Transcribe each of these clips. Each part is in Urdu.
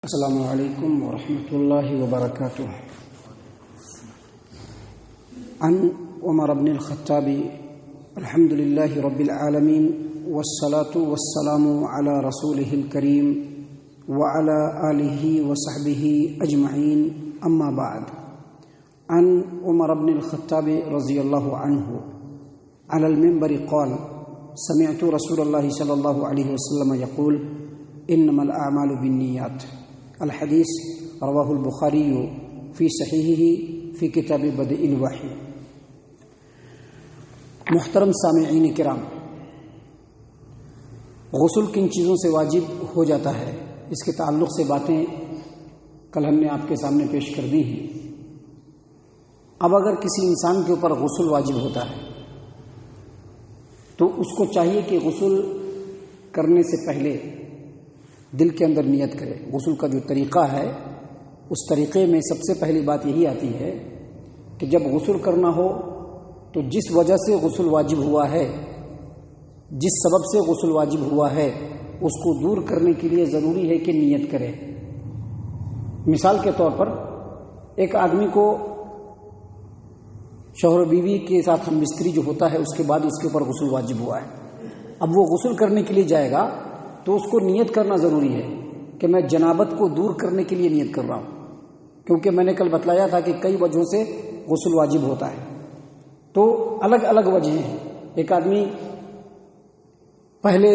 السلام علیکم ورحمۃ اللہ وبرکاتہ. عن عمر بن الخطاب الحمد للہ رب العالمین والصلاة والسلام علی رسولہ الکریم وعلی آلہ وصحبہ اجمعین اما بعد. عن عمر بن الخطاب رضی اللہ عنہ علی المنبر قال سمعت رسول اللہ صلی اللہ علیہ وسلم یقول انما الاعمال بالنیات. الحدیث رواہ البخاری فی صحیحہ فی کتاب بدء الوحی. محترم سامعین کرام، غسل کن چیزوں سے واجب ہو جاتا ہے، اس کے تعلق سے باتیں کل ہم نے آپ کے سامنے پیش کر دی ہیں. اب اگر کسی انسان کے اوپر غسل واجب ہوتا ہے تو اس کو چاہیے کہ غسل کرنے سے پہلے دل کے اندر نیت کرے. غسل کا جو طریقہ ہے اس طریقے میں سب سے پہلی بات یہی آتی ہے کہ جب غسل کرنا ہو تو جس وجہ سے غسل واجب ہوا ہے، جس سبب سے غسل واجب ہوا ہے، اس کو دور کرنے کے لیے ضروری ہے کہ نیت کرے. مثال کے طور پر ایک آدمی کو شوہر و بیوی کے ساتھ ہم بستری جو ہوتا ہے اس کے بعد اس کے اوپر غسل واجب ہوا ہے. اب وہ غسل کرنے کے لیے جائے گا تو اس کو نیت کرنا ضروری ہے کہ میں جنابت کو دور کرنے کے لیے نیت کر رہا ہوں، کیونکہ میں نے کل بتلایا تھا کہ کئی وجہوں سے غسل واجب ہوتا ہے. تو الگ الگ وجہ ہیں. ایک آدمی پہلے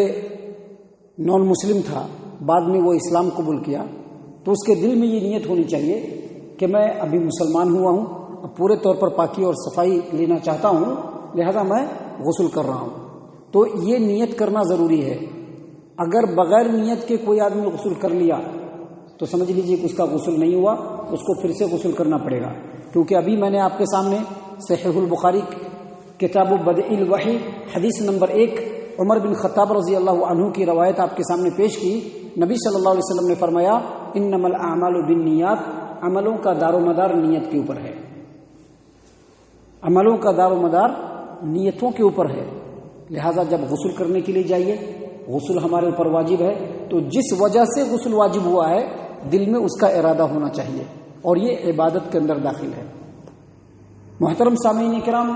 نان مسلم تھا، بعد میں وہ اسلام قبول کیا، تو اس کے دل میں یہ نیت ہونی چاہیے کہ میں ابھی مسلمان ہوا ہوں، اب پورے طور پر پاکی اور صفائی لینا چاہتا ہوں، لہذا میں غسل کر رہا ہوں. تو یہ نیت کرنا ضروری ہے. اگر بغیر نیت کے کوئی آدمی غسل کر لیا تو سمجھ لیجئے کہ اس کا غسل نہیں ہوا، اس کو پھر سے غسل کرنا پڑے گا. کیونکہ ابھی میں نے آپ کے سامنے صحیح البخاری کتاب بدء الوحی حدیث نمبر 1 عمر بن خطاب رضی اللہ عنہ کی روایت آپ کے سامنے پیش کی. نبی صلی اللہ علیہ وسلم نے فرمایا انما الاعمال بالنیات، عملوں کا دار و مدار نیت کے اوپر ہے. عملوں کا دار و مدار نیتوں کے اوپر ہے. لہذا جب غسل کرنے کے لیے جائیے، غسل ہمارے اوپر واجب ہے تو جس وجہ سے غسل واجب ہوا ہے دل میں اس کا ارادہ ہونا چاہیے، اور یہ عبادت کے اندر داخل ہے. محترم سامعین کرام،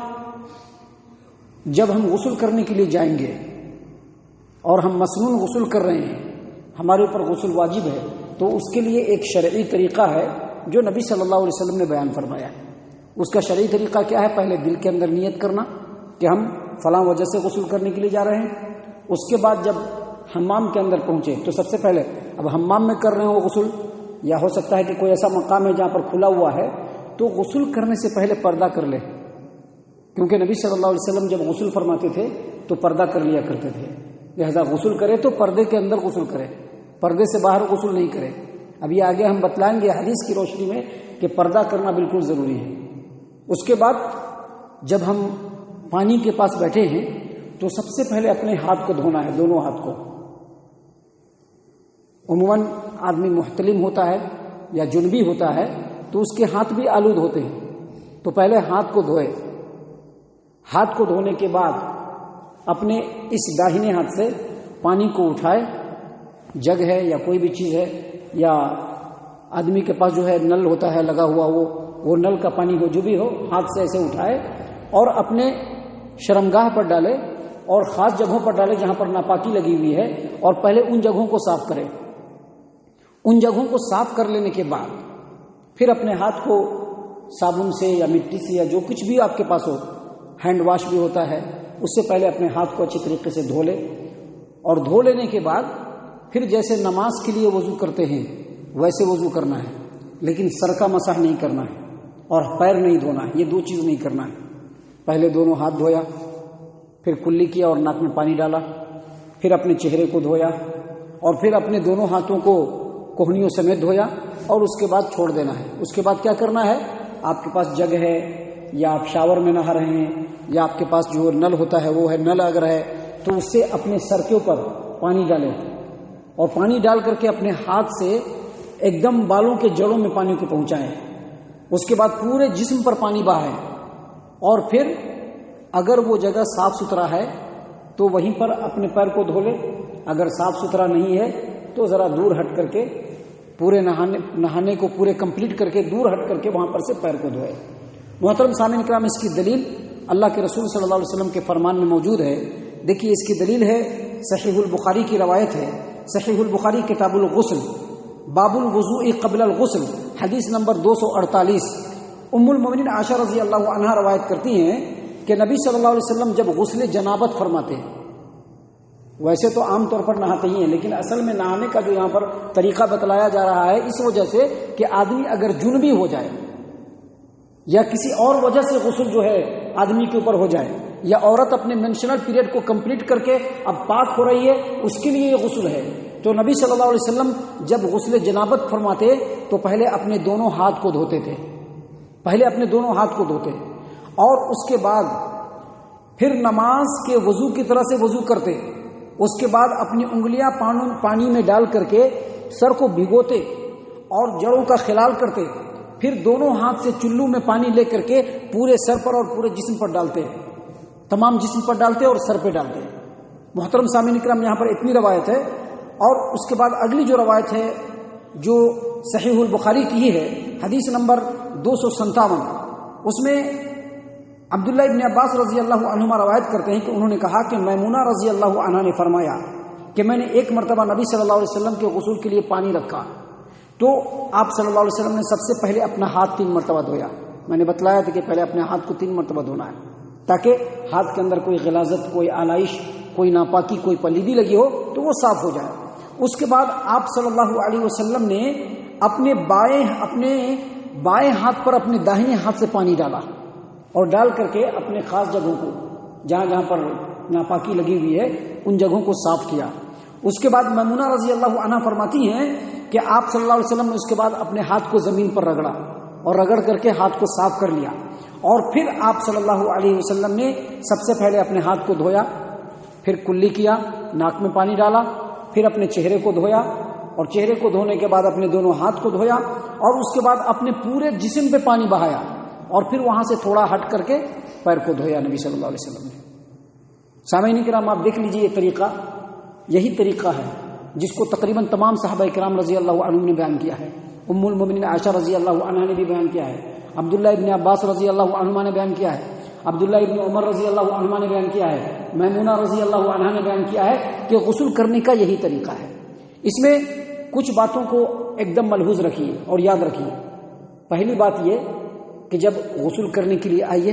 جب ہم غسل کرنے کے لیے جائیں گے اور ہم مسنون غسل کر رہے ہیں، ہمارے اوپر غسل واجب ہے، تو اس کے لیے ایک شرعی طریقہ ہے جو نبی صلی اللہ علیہ وسلم نے بیان فرمایا ہے. اس کا شرعی طریقہ کیا ہے؟ پہلے دل کے اندر نیت کرنا کہ ہم فلاں وجہ سے غسل کرنے کے لیے جا رہے ہیں. اس کے بعد جب حمام کے اندر پہنچے تو سب سے پہلے، اب حمام میں کر رہے ہو غسل، یا ہو سکتا ہے کہ کوئی ایسا مقام ہے جہاں پر کھلا ہوا ہے، تو غسل کرنے سے پہلے پردہ کر لے. کیونکہ نبی صلی اللہ علیہ وسلم جب غسل فرماتے تھے تو پردہ کر لیا کرتے تھے. لہذا غسل کرے تو پردے کے اندر غسل کرے، پردے سے باہر غسل نہیں کرے. اب یہ آگے ہم بتلائیں گے حدیث کی روشنی میں کہ پردہ کرنا بالکل ضروری ہے. اس کے بعد جب ہم پانی کے پاس بیٹھے ہیں تو سب سے پہلے اپنے ہاتھ کو دھونا ہے، دونوں ہاتھ کو. عموماً آدمی محتلم ہوتا ہے یا جنبی ہوتا ہے تو اس کے ہاتھ بھی آلود ہوتے ہیں، تو پہلے ہاتھ کو دھوئے. ہاتھ کو دھونے کے بعد اپنے اس داہنے ہاتھ سے پانی کو اٹھائے، جگ ہے یا کوئی بھی چیز ہے، یا آدمی کے پاس جو ہے نل ہوتا ہے لگا ہوا، وہ نل کا پانی ہو، جو بھی ہو، ہاتھ سے ایسے اٹھائے اور اپنے شرمگاہ پر ڈالے اور خاص جگہوں پر ڈالے جہاں پر ناپاکی لگی ہوئی ہے، اور پہلے ان جگہوں کو صاف کرے. ان جگہوں کو صاف کر لینے کے بعد پھر اپنے ہاتھ کو صابن سے یا مٹی سے یا جو کچھ بھی آپ کے پاس ہو، ہینڈ واش بھی ہوتا ہے، اس سے پہلے اپنے ہاتھ کو اچھی طریقے سے دھو لے. اور دھو لینے کے بعد پھر جیسے نماز کے لیے وضو کرتے ہیں ویسے وضو کرنا ہے، لیکن سر کا مسح نہیں کرنا ہے اور پیر نہیں دھونا ہے. یہ دو چیز نہیں کرنا ہے. پہلے دونوں ہاتھ دھویا، پھر کلی کیا اور ناک میں پانی ڈالا، پھر اپنے چہرے کو دھویا، اور پھر اپنے دونوں ہاتھوں کو کوہنیوں سمیت دھویا، اور اس کے بعد چھوڑ دینا ہے. اس کے بعد کیا کرنا ہے؟ آپ کے پاس جگ ہے یا آپ شاور میں نہا رہے ہیں یا آپ کے پاس جو نل ہوتا ہے وہ ہے، نل اگر ہے تو اس سے اپنے سر کے اوپر پانی ڈالیں، اور پانی ڈال کر کے اپنے ہاتھ سے ایک دم بالوں کے جڑوں میں پانی کو پہنچائیں. اس کے بعد پورے جسم پر پانی بہائیں، اور پھر اگر وہ جگہ صاف ستھرا ہے تو وہیں پر اپنے پیر کو دھو لے. اگر صاف ستھرا نہیں ہے تو ذرا دور ہٹ کر کے پورے نہانے کو پورے کمپلیٹ کر کے دور ہٹ کر کے وہاں پر سے پیر کو دھوئے۔ محترم سامعین کرام، اس کی دلیل اللہ کے رسول صلی اللہ علیہ وسلم کے فرمان میں موجود ہے۔ دیکھیے اس کی دلیل ہے، صحیح البخاری کی روایت ہے، صحیح البخاری کتاب الغسل باب الوضوء قبل الغسل حدیث نمبر 248۔ ام المؤمنین عائشہ رضی اللہ عنہا روایت کرتی ہیں کہ نبی صلی اللہ علیہ وسلم جب غسل جنابت فرماتے ہیں، ویسے تو عام طور پر نہاتے ہی ہیں، لیکن اصل میں نہانے کا جو یہاں پر طریقہ بتلایا جا رہا ہے اس وجہ سے کہ آدمی اگر جنبی ہو جائے یا کسی اور وجہ سے غسل جو ہے آدمی کے اوپر ہو جائے، یا عورت اپنے مینسٹرل پیریڈ کو کمپلیٹ کر کے اب پاک ہو رہی ہے، اس کے لیے یہ غسل ہے، تو نبی صلی اللہ علیہ وسلم جب غسل جنابت فرماتے تو پہلے اپنے دونوں ہاتھ کو دھوتے تھے، پہلے اپنے دونوں ہاتھ کو دھوتے اور اس کے بعد پھر نماز کے وضو کی طرح سے وضو کرتے، اس کے بعد اپنی انگلیاں پانی میں ڈال کر کے سر کو بھگوتے اور جڑوں کا خلال کرتے، پھر دونوں ہاتھ سے چلو میں پانی لے کر کے پورے سر پر اور پورے جسم پر ڈالتے، تمام جسم پر ڈالتے اور سر پہ ڈالتے۔ محترم سامعین کرام، یہاں پر اتنی روایت ہے، اور اس کے بعد اگلی جو روایت ہے جو صحیح البخاری کی ہی ہے، حدیث نمبر 257، اس میں عبداللہ ابن عباس رضی اللہ عنہما روایت کرتے ہیں کہ انہوں نے کہا کہ میمونہ رضی اللہ عنہا نے فرمایا کہ میں نے ایک مرتبہ نبی صلی اللہ علیہ وسلم کے غسل کے لیے پانی رکھا تو آپ صلی اللہ علیہ وسلم نے سب سے پہلے اپنا ہاتھ 3 مرتبہ دھویا۔ میں نے بتلایا تھا کہ پہلے اپنے ہاتھ کو 3 مرتبہ دھونا ہے تاکہ ہاتھ کے اندر کوئی غلاظت، کوئی آلائش، کوئی ناپاکی، کوئی پلیدی لگی ہو تو وہ صاف ہو جائے۔ اس کے بعد آپ صلی اللہ علیہ وسلم نے اپنے بائیں ہاتھ پر اپنے داہنے ہاتھ سے پانی ڈالا اور ڈال کر کے اپنے خاص جگہوں کو، جہاں جہاں پر ناپاکی لگی ہوئی ہے، ان جگہوں کو صاف کیا۔ اس کے بعد میمونہ رضی اللہ عنہا فرماتی ہیں کہ آپ صلی اللہ علیہ وسلم نے اس کے بعد اپنے ہاتھ کو زمین پر رگڑا اور رگڑ کر کے ہاتھ کو صاف کر لیا، اور پھر آپ صلی اللہ علیہ وسلم نے سب سے پہلے اپنے ہاتھ کو دھویا، پھر کلی کیا، ناک میں پانی ڈالا، پھر اپنے چہرے کو دھویا، اور چہرے کو دھونے کے بعد اپنے دونوں ہاتھ کو دھویا، اور اس کے بعد اپنے پورے جسم پہ پانی بہایا، اور پھر وہاں سے تھوڑا ہٹ کر کے پیر کو دھویا نبی صلی اللہ علیہ وسلم نے۔ سامعین کرام، آپ دیکھ لیجیے، یہ طریقہ یہی طریقہ ہے جس کو تقریباً تمام صحابہ کرام رضی اللہ عنہم نے بیان کیا ہے۔ ام المؤمنین عائشہ رضی اللہ عنہا نے بھی بیان کیا ہے، عبداللہ ابن عباس رضی اللہ عنہما نے بیان کیا ہے، عبداللہ ابن عمر رضی اللہ عنہما نے بیان کیا ہے، میمونہ رضی اللہ عنہا نے بیان کیا ہے کہ غسل کرنے کا یہی طریقہ ہے۔ اس میں کچھ باتوں کو ایک دم ملحوظ رکھیے اور یاد رکھیے۔ پہلی بات یہ کہ جب غسل کرنے کے لیے آئیے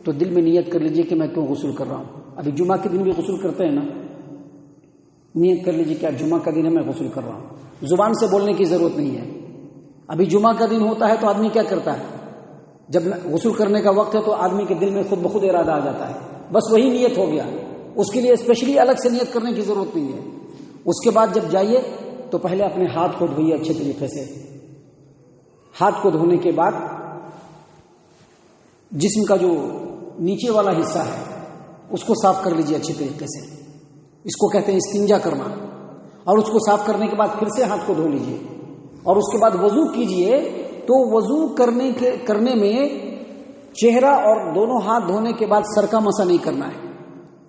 تو دل میں نیت کر لیجئے کہ میں کیوں غسل کر رہا ہوں۔ ابھی جمعہ کے دن بھی غسل کرتے ہیں نا، نیت کر لیجئے کہ آج جمعہ کا دن ہے، میں غسل کر رہا ہوں۔ زبان سے بولنے کی ضرورت نہیں ہے۔ ابھی جمعہ کا دن ہوتا ہے تو آدمی کیا کرتا ہے، جب غسل کرنے کا وقت ہے تو آدمی کے دل میں خود بخود ارادہ آ جاتا ہے، بس وہی نیت ہو گیا، اس کے لیے اسپیشلی الگ سے نیت کرنے کی ضرورت نہیں ہے۔ اس کے بعد جب جائیے تو پہلے اپنے ہاتھ کو دھوئیے اچھے طریقے سے۔ ہاتھ کو دھونے کے بعد جسم کا جو نیچے والا حصہ ہے اس کو صاف کر لیجیے اچھے طریقے سے، اس کو کہتے ہیں استنجا کرنا، اور اس کو صاف کرنے کے بعد پھر سے ہاتھ کو دھو لیجیے، اور اس کے بعد وضو کیجیے۔ تو وضو کرنے میں چہرہ اور دونوں ہاتھ دھونے کے بعد سر کا مسح نہیں کرنا ہے۔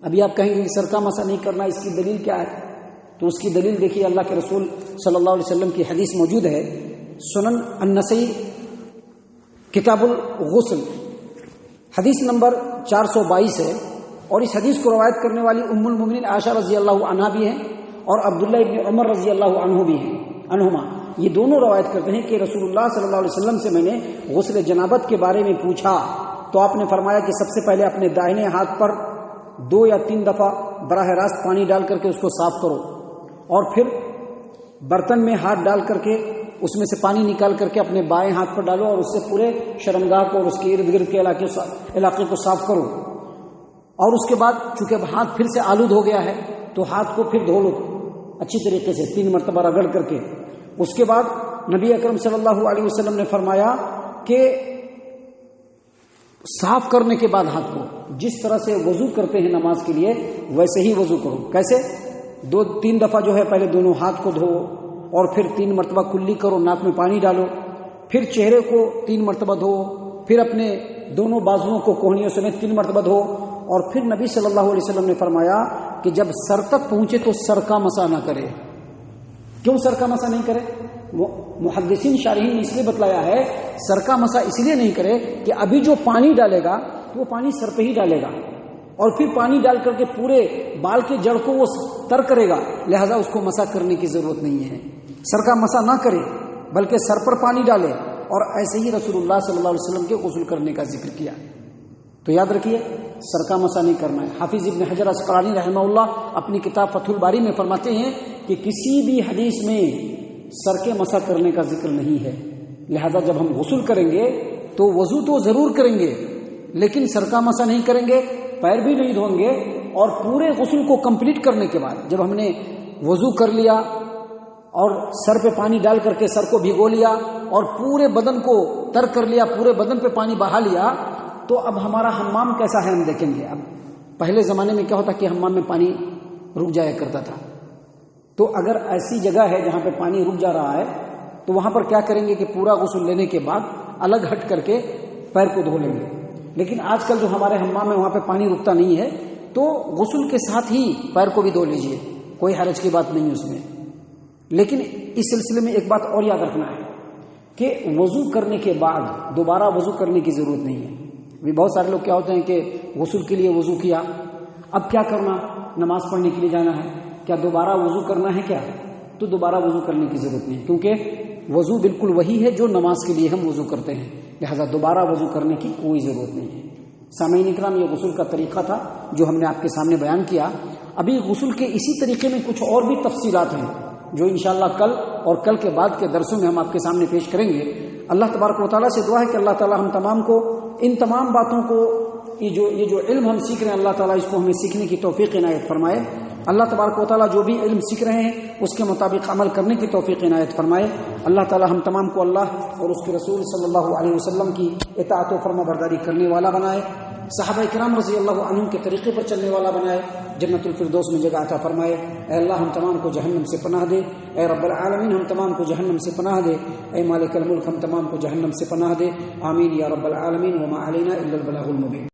ابھی آپ کہیں گے سر کا مسح نہیں کرنا، اس کی دلیل کیا ہے؟ تو اس کی دلیل دیکھیے، اللہ کے رسول صلی اللہ علیہ وسلم کی حدیث موجود ہے، سنن النسائی کتاب الغسل حدیث نمبر 422 ہے، اور اس حدیث کو روایت کرنے والی ام المؤمنین عائشہ رضی اللہ عنہا بھی ہیں اور عبداللہ ابن عمر رضی اللہ عنہما، یہ دونوں روایت کرتے ہیں کہ رسول اللہ صلی اللہ علیہ وسلم سے میں نے غسل جنابت کے بارے میں پوچھا تو آپ نے فرمایا کہ سب سے پہلے اپنے دائنے ہاتھ پر 2 یا 3 دفعہ براہ راست پانی ڈال کر کے اس کو صاف کرو، اور پھر برتن میں ہاتھ ڈال کر کے اس میں سے پانی نکال کر کے اپنے بائیں ہاتھ پر ڈالو اور اس سے پورے شرمگاہ کو اور اس کے ارد گرد کے علاقے کو صاف کرو، اور اس کے بعد چونکہ اب ہاتھ پھر سے آلود ہو گیا ہے تو ہاتھ کو پھر دھو لو اچھی طریقے سے 3 مرتبہ رگڑ کر کے۔ اس کے بعد نبی اکرم صلی اللہ علیہ وسلم نے فرمایا کہ صاف کرنے کے بعد ہاتھ کو جس طرح سے وضو کرتے ہیں نماز کے لیے ویسے ہی وضو کرو۔ کیسے؟ 2-3 دفعہ جو ہے پہلے دونوں ہاتھ کو دھو، اور پھر 3 مرتبہ کلی کرو، ناک میں پانی ڈالو، پھر چہرے کو 3 مرتبہ دھو، پھر اپنے دونوں بازوؤں کو کوہنیوں سمیت 3 مرتبہ دھو، اور پھر نبی صلی اللہ علیہ وسلم نے فرمایا کہ جب سر تک پہنچے تو سر کا مسح نہ کرے۔ کیوں سر کا مسح نہیں کرے؟ محدثین شارحین نے اس لیے بتلایا ہے سر کا مسا اس لیے نہیں کرے کہ ابھی جو پانی ڈالے گا تو وہ پانی سر پہ ہی ڈالے گا اور پھر پانی ڈال کر کے پورے بال کے جڑ کو وہ تر کرے گا، لہذا اس کو مسا کرنے کی ضرورت نہیں ہے، سر کا مسا نہ کرے بلکہ سر پر پانی ڈالے۔ اور ایسے ہی رسول اللہ صلی اللہ علیہ وسلم کے غسل کرنے کا ذکر کیا۔ تو یاد رکھیے سر کا مسا نہیں کرنا ہے۔ حافظ ابن حجر اسقلانی رحمہ اللہ اپنی کتاب فتح الباری میں فرماتے ہیں کہ کسی بھی حدیث میں سر کے مسا کرنے کا ذکر نہیں ہے، لہذا جب ہم غسل کریں گے تو وضو تو ضرور کریں گے لیکن سر کا مسا نہیں کریں گے، پیر بھی نہیں دھوئیں گے، اور پورے غسل کو کمپلیٹ کرنے کے بعد جب ہم نے وضو کر لیا اور سر پہ پانی ڈال کر کے سر کو بھگو لیا اور پورے بدن کو تر کر لیا، پورے بدن پہ پانی بہا لیا، تو اب ہمارا حمام کیسا ہے ہم دیکھیں گے۔ اب پہلے زمانے میں کیا ہوتا کہ حمام میں پانی رک جایا کرتا تھا، تو اگر ایسی جگہ ہے جہاں پہ پانی رک جا رہا ہے تو وہاں پر کیا کریں گے کہ پورا غسل لینے کے بعد الگ ہٹ کر کے پیر کو دھو لیں گے۔ لیکن آج کل جو ہمارے حمام ہے وہاں پہ پانی رکتا نہیں ہے، تو غسل کے ساتھ ہی پیر کو بھی دھو لیجئے، کوئی حرج کی بات نہیں اس میں۔ لیکن اس سلسلے میں ایک بات اور یاد رکھنا ہے کہ وضو کرنے کے بعد دوبارہ وضو کرنے کی ضرورت نہیں ہے۔ ابھی بہت سارے لوگ کیا ہوتے ہیں کہ غسل کے لیے وضو کیا، اب کیا کرنا، نماز پڑھنے کے لیے جانا ہے، کیا دوبارہ وضو کرنا ہے کیا؟ تو دوبارہ وضو کرنے کی ضرورت نہیں، کیونکہ وضو بالکل وہی ہے جو نماز کے لیے ہم وضو کرتے ہیں، لہذا دوبارہ وضو کرنے کی کوئی ضرورت نہیں ہے۔ سامعین اکرام، یہ غسل کا طریقہ تھا جو ہم نے آپ کے سامنے بیان کیا۔ ابھی غسل کے اسی طریقے میں کچھ اور بھی تفصیلات ہیں جو انشاءاللہ کل اور کل کے بعد کے درسوں میں ہم آپ کے سامنے پیش کریں گے۔ اللہ تبارک و تعالیٰ سے دعا ہے کہ اللہ تعالیٰ ہم تمام کو ان تمام باتوں کو، یہ جو علم ہم سیکھ رہے ہیں، اللہ تعالیٰ اس کو ہمیں سیکھنے کی توفیق عنایت فرمائے۔ اللہ تبارک و تعالیٰ جو بھی علم سیکھ رہے ہیں اس کے مطابق عمل کرنے کی توفیق عنایت فرمائے۔ اللہ تعالیٰ ہم تمام کو اللہ اور اس کے رسول صلی اللہ علیہ وسلم کی اطاعت و فرما برداری کرنے والا بنائے، صحابہ کرام رضی اللہ عنہم کے طریقے پر چلنے والا بنائے، جنت الفردوس میں جگہ عطا فرمائے۔ اے اللہ ہم تمام کو جہنم سے پناہ دے، اے رب العالمین ہم تمام کو جہنم سے پناہ دے، اے مالک الملک ہم تمام کو جہنم سے پناہ دے، آمین یا رب العالمین۔ وما علینا الا البلاغ المبین۔